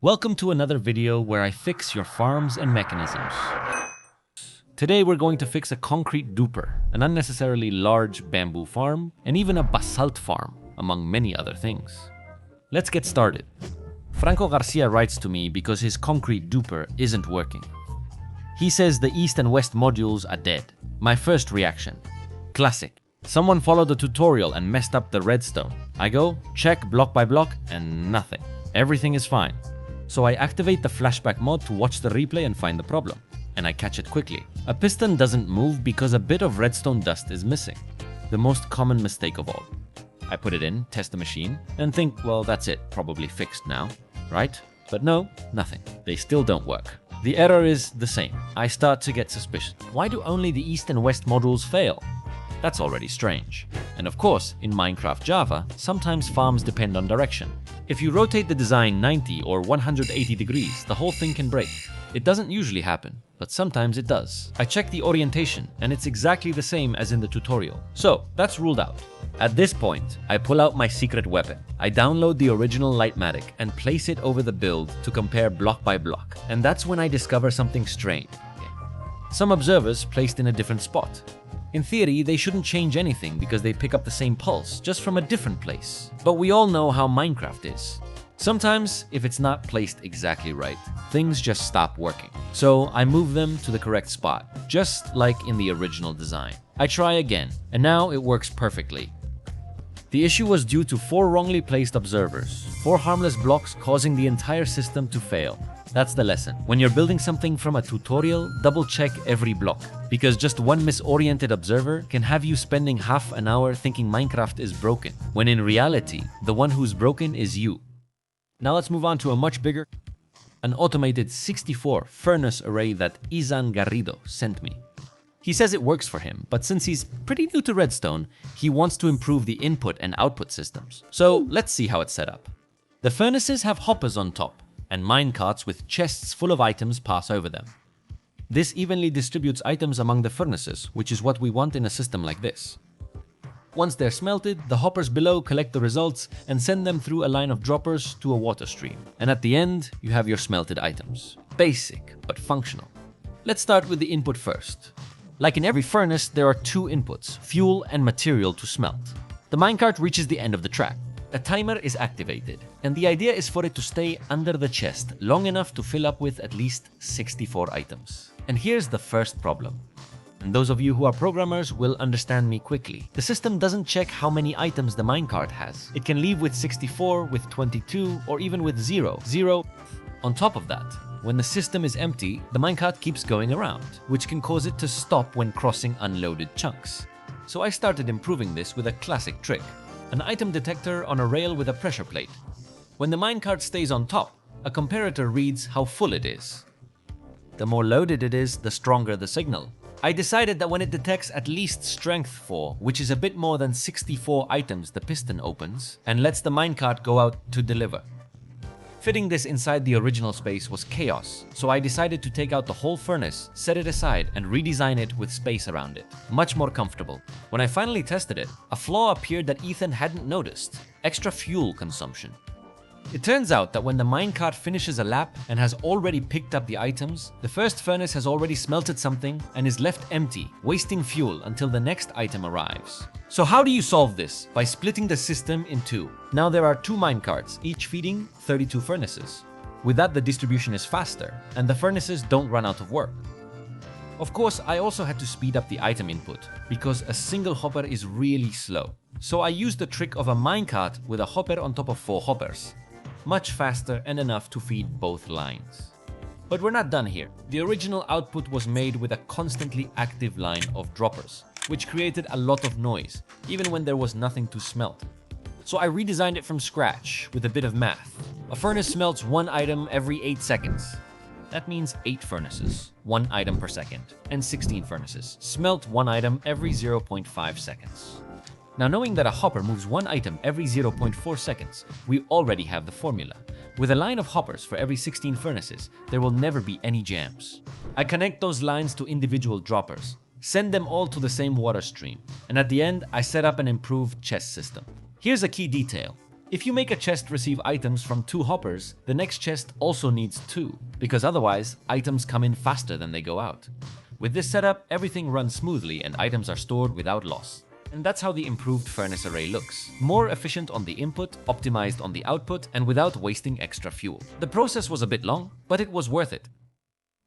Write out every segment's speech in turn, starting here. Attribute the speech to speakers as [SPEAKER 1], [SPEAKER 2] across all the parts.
[SPEAKER 1] Welcome to another video where I fix your farms and mechanisms. Today we're going to fix a concrete duper, an unnecessarily large bamboo farm, and even a basalt farm, among many other things. Let's get started. Franco Garcia writes to me because his concrete duper isn't working. He says the east and west modules are dead. My first reaction: classic. Someone followed the tutorial and messed up the redstone. I go, check block by block, and nothing. Everything is fine. So I activate the flashback mod to watch the replay and find the problem. And I catch it quickly. A piston doesn't move because a bit of redstone dust is missing. The most common mistake of all. I put it in, test the machine, and think, well, that's it, probably fixed now, right? But no, nothing. They still don't work. The error is the same. I start to get suspicious. Why do only the east and west modules fail? That's already strange. And of course, in Minecraft Java, sometimes farms depend on direction. If you rotate the design 90 or 180 degrees, the whole thing can break. It doesn't usually happen, but sometimes it does. I check the orientation, and it's exactly the same as in the tutorial. So, that's ruled out. At this point, I pull out my secret weapon. I download the original Lightmatic and place it over the build to compare block by block. And that's when I discover something strange. Some observers placed in a different spot. In theory, they shouldn't change anything because they pick up the same pulse, just from a different place. But we all know how Minecraft is. Sometimes, if it's not placed exactly right, things just stop working. So I move them to the correct spot, just like in the original design. I try again, and now it works perfectly. The issue was due to 4 wrongly placed observers, 4 harmless blocks causing the entire system to fail. That's the lesson. When you're building something from a tutorial, double check every block, because just one misoriented observer can have you spending half an hour thinking Minecraft is broken, when in reality, the one who's broken is you. Now let's move on to a much bigger, an automated 64 furnace array that Izan Garrido sent me. He says it works for him, but since he's pretty new to Redstone, he wants to improve the input and output systems. So let's see how it's set up. The furnaces have hoppers on top, and minecarts with chests full of items pass over them. This evenly distributes items among the furnaces, which is what we want in a system like this. Once they're smelted, the hoppers below collect the results and send them through a line of droppers to a water stream. And at the end, you have your smelted items. Basic, but functional. Let's start with the input first. Like in every furnace, there are 2 inputs, fuel and material to smelt. The minecart reaches the end of the track. A timer is activated, and the idea is for it to stay under the chest long enough to fill up with at least 64 items. And here's the first problem. And those of you who are programmers will understand me quickly. The system doesn't check how many items the minecart has. It can leave with 64, with 22, or even with 0. On top of that, when the system is empty, the minecart keeps going around, which can cause it to stop when crossing unloaded chunks. So I started improving this with a classic trick. An item detector on a rail with a pressure plate. When the minecart stays on top, a comparator reads how full it is. The more loaded it is, the stronger the signal. I decided that when it detects at least strength 4, which is a bit more than 64 items, the piston opens and lets the minecart go out to deliver. Fitting this inside the original space was chaos, so I decided to take out the whole furnace, set it aside, and redesign it with space around it. Much more comfortable. When I finally tested it, a flaw appeared that Ethan hadn't noticed: extra fuel consumption. It turns out that when the minecart finishes a lap and has already picked up the items, the first furnace has already smelted something and is left empty, wasting fuel until the next item arrives. So how do you solve this? By splitting the system in 2. Now there are 2 minecarts, each feeding 32 furnaces. With that, the distribution is faster, and the furnaces don't run out of work. Of course, I also had to speed up the item input, because a single hopper is really slow. So I used the trick of a minecart with a hopper on top of 4 hoppers. Much faster and enough to feed both lines. But we're not done here. The original output was made with a constantly active line of droppers, which created a lot of noise, even when there was nothing to smelt. So I redesigned it from scratch with a bit of math. A furnace smelts 1 item every 8 seconds. That means 8 furnaces, 1 item per second, and 16 furnaces smelt 1 item every 0.5 seconds. Now, knowing that a hopper moves 1 item every 0.4 seconds, we already have the formula. With a line of hoppers for every 16 furnaces, there will never be any jams. I connect those lines to individual droppers, send them all to the same water stream, and at the end, I set up an improved chest system. Here's a key detail. If you make a chest receive items from 2 hoppers, the next chest also needs 2, because otherwise items come in faster than they go out. With this setup, everything runs smoothly and items are stored without loss. And that's how the improved furnace array looks. More efficient on the input, optimized on the output, and without wasting extra fuel. The process was a bit long, but it was worth it.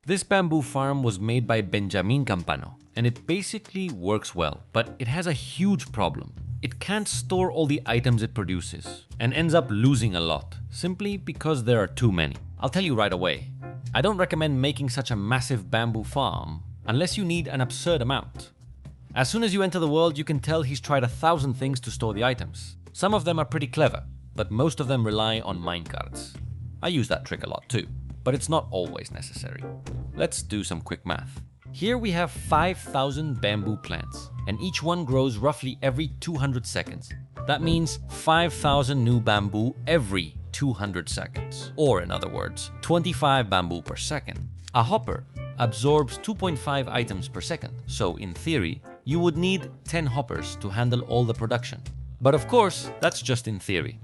[SPEAKER 1] This bamboo farm was made by Benjamin Campano, and it basically works well, but it has a huge problem. It can't store all the items it produces, and ends up losing a lot, simply because there are too many. I'll tell you right away, I don't recommend making such a massive bamboo farm unless you need an absurd amount. As soon as you enter the world, you can tell he's tried 1,000 things to store the items. Some of them are pretty clever, but most of them rely on minecarts. I use that trick a lot too, but it's not always necessary. Let's do some quick math. Here we have 5,000 bamboo plants, and each one grows roughly every 200 seconds. That means 5,000 new bamboo every 200 seconds. Or in other words, 25 bamboo per second. A hopper absorbs 2.5 items per second, so in theory, you would need 10 hoppers to handle all the production. But of course, that's just in theory.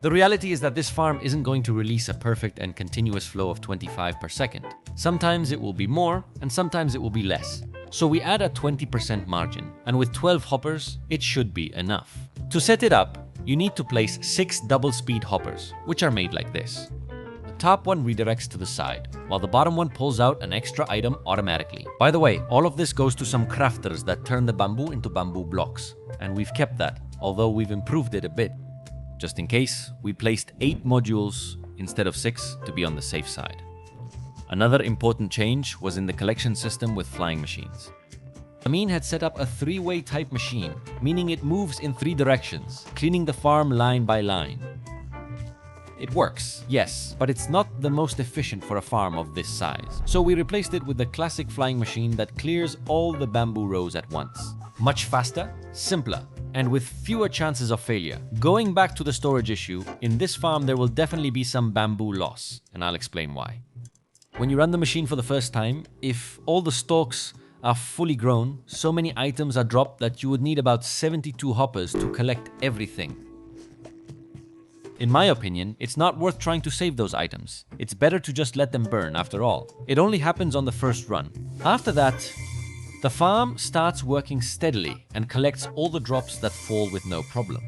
[SPEAKER 1] The reality is that this farm isn't going to release a perfect and continuous flow of 25 per second. Sometimes it will be more, and sometimes it will be less. So we add a 20% margin, and with 12 hoppers, it should be enough. To set it up, you need to place 6 double-speed hoppers, which are made like this. The top one redirects to the side, while the bottom one pulls out an extra item automatically. By the way, all of this goes to some crafters that turn the bamboo into bamboo blocks, and we've kept that, although we've improved it a bit. Just in case, we placed 8 modules instead of 6 to be on the safe side. Another important change was in the collection system with flying machines. Amin had set up a 3-way type machine, meaning it moves in 3 directions, cleaning the farm line by line. It works, yes, but it's not the most efficient for a farm of this size. So we replaced it with the classic flying machine that clears all the bamboo rows at once. Much faster, simpler, and with fewer chances of failure. Going back to the storage issue, in this farm there will definitely be some bamboo loss, and I'll explain why. When you run the machine for the first time, if all the stalks are fully grown, so many items are dropped that you would need about 72 hoppers to collect everything. In my opinion, it's not worth trying to save those items. It's better to just let them burn after all. It only happens on the first run. After that, the farm starts working steadily and collects all the drops that fall with no problem.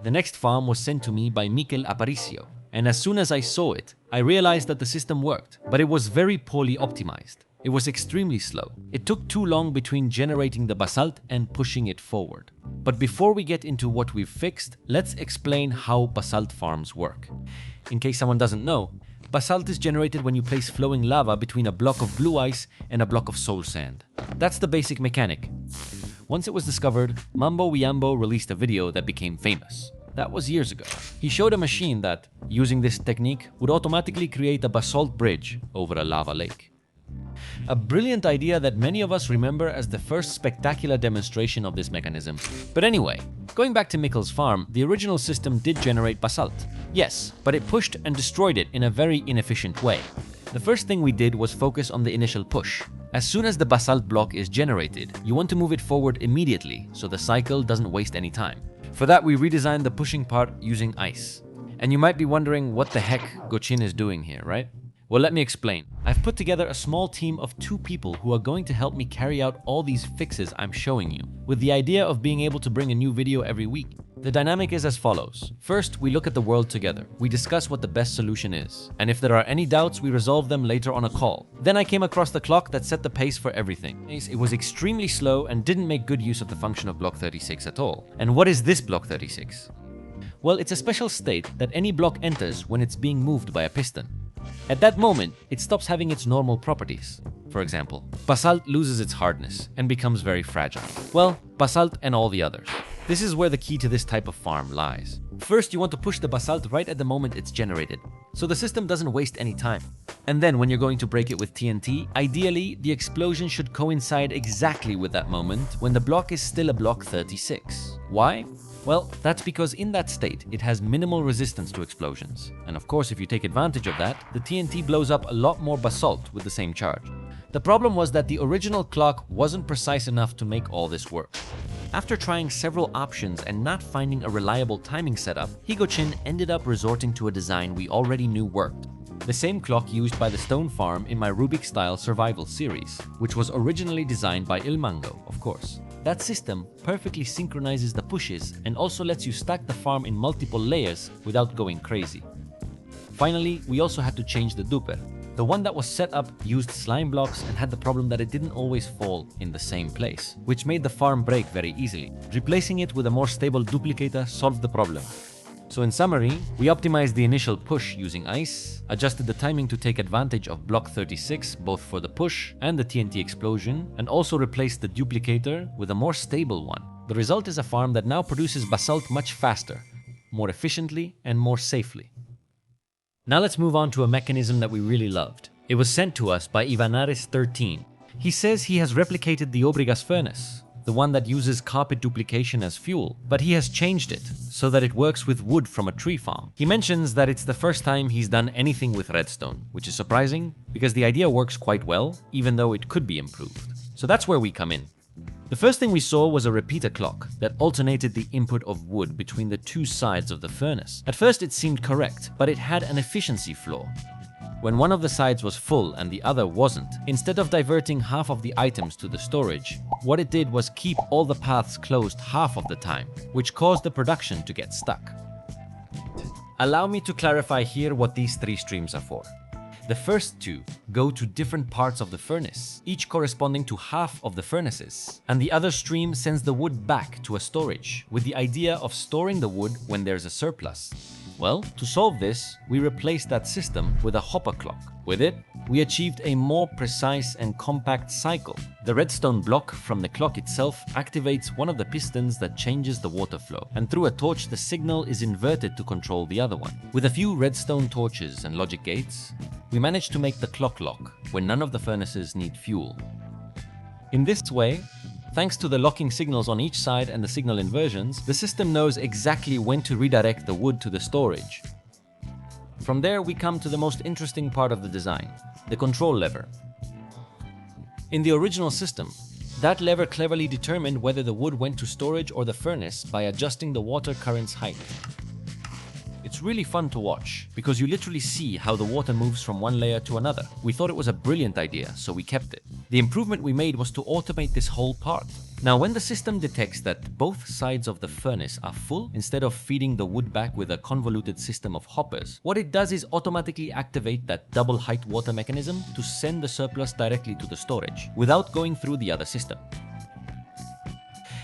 [SPEAKER 1] The next farm was sent to me by Mikel Aparicio, and as soon as I saw it, I realized that the system worked, but it was very poorly optimized. It was extremely slow. It took too long between generating the basalt and pushing it forward. But before we get into what we've fixed, let's explain how basalt farms work. In case someone doesn't know, basalt is generated when you place flowing lava between a block of blue ice and a block of soul sand. That's the basic mechanic. Once it was discovered, Mambo Wiambo released a video that became famous. That was years ago. He showed a machine that, using this technique, would automatically create a basalt bridge over a lava lake. A brilliant idea that many of us remember as the first spectacular demonstration of this mechanism. But anyway, going back to Mikkel's farm, the original system did generate basalt. Yes, but it pushed and destroyed it in a very inefficient way. The first thing we did was focus on the initial push. As soon as the basalt block is generated, you want to move it forward immediately so the cycle doesn't waste any time. For that, we redesigned the pushing part using ice. And you might be wondering what the heck Gochin is doing here, right? Well, let me explain. I've put together a small team of 2 people who are going to help me carry out all these fixes I'm showing you, with the idea of being able to bring a new video every week. The dynamic is as follows. First, we look at the world together. We discuss what the best solution is. And if there are any doubts, we resolve them later on a call. Then I came across the clock that set the pace for everything. It was extremely slow and didn't make good use of the function of block 36 at all. And what is this block 36? Well, it's a special state that any block enters when it's being moved by a piston. At that moment, it stops having its normal properties. For example, basalt loses its hardness and becomes very fragile. Well, basalt and all the others. This is where the key to this type of farm lies. First, you want to push the basalt right at the moment it's generated, so the system doesn't waste any time. And then when you're going to break it with TNT, ideally, the explosion should coincide exactly with that moment when the block is still a block 36. Why? Well, that's because in that state, it has minimal resistance to explosions. And of course, if you take advantage of that, the TNT blows up a lot more basalt with the same charge. The problem was that the original clock wasn't precise enough to make all this work. After trying several options and not finding a reliable timing setup, Higochin ended up resorting to a design we already knew worked. The same clock used by the stone farm in my Rubik-style survival series, which was originally designed by Il Mango, of course. That system perfectly synchronizes the pushes and also lets you stack the farm in multiple layers without going crazy. Finally, we also had to change the Duper. The one that was set up used slime blocks and had the problem that it didn't always fall in the same place, which made the farm break very easily. Replacing it with a more stable duplicator solved the problem. So in summary, we optimized the initial push using ice, adjusted the timing to take advantage of block 36 both for the push and the TNT explosion, and also replaced the duplicator with a more stable one. The result is a farm that now produces basalt much faster, more efficiently, and more safely. Now let's move on to a mechanism that we really loved. It was sent to us by Ivanaris13. He says he has replicated the Obrigas furnace, the one that uses carpet duplication as fuel, but he has changed it so that it works with wood from a tree farm. He mentions that it's the first time he's done anything with redstone, which is surprising because the idea works quite well, even though it could be improved. So that's where we come in. The first thing we saw was a repeater clock that alternated the input of wood between the two sides of the furnace. At first it seemed correct, but it had an efficiency flaw. When one of the sides was full and the other wasn't, instead of diverting half of the items to the storage, what it did was keep all the paths closed half of the time, which caused the production to get stuck. Allow me to clarify here what these three streams are for. The first two go to different parts of the furnace, each corresponding to half of the furnaces, and the other stream sends the wood back to a storage, with the idea of storing the wood when there's a surplus. Well, to solve this, we replaced that system with a hopper clock. With it, we achieved a more precise and compact cycle. The redstone block from the clock itself activates one of the pistons that changes the water flow, and through a torch the signal is inverted to control the other one. With a few redstone torches and logic gates, we managed to make the clock lock when none of the furnaces need fuel. In this way, thanks to the locking signals on each side and the signal inversions, the system knows exactly when to redirect the wood to the storage. From there, we come to the most interesting part of the design, the control lever. In the original system, that lever cleverly determined whether the wood went to storage or the furnace by adjusting the water current's height. It's really fun to watch, because you literally see how the water moves from one layer to another. We thought it was a brilliant idea, so we kept it. The improvement we made was to automate this whole part. Now, when the system detects that both sides of the furnace are full, instead of feeding the wood back with a convoluted system of hoppers, what it does is automatically activate that double height water mechanism to send the surplus directly to the storage, without going through the other system.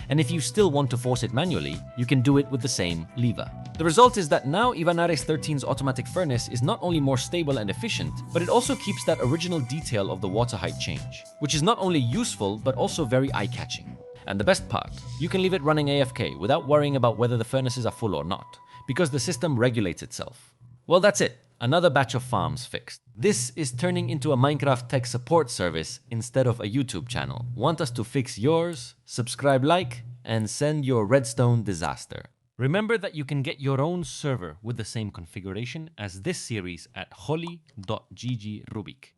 [SPEAKER 1] And if you still want to force it manually, you can do it with the same lever. The result is that now Ivanaris 13's automatic furnace is not only more stable and efficient, but it also keeps that original detail of the water height change, which is not only useful, but also very eye-catching. And the best part, you can leave it running AFK without worrying about whether the furnaces are full or not, because the system regulates itself. Well, that's it. Another batch of farms fixed. This is turning into a Minecraft tech support service instead of a YouTube channel. Want us to fix yours? Subscribe, like, and send your redstone disaster. Remember that you can get your own server with the same configuration as this series at holly.ggRubik.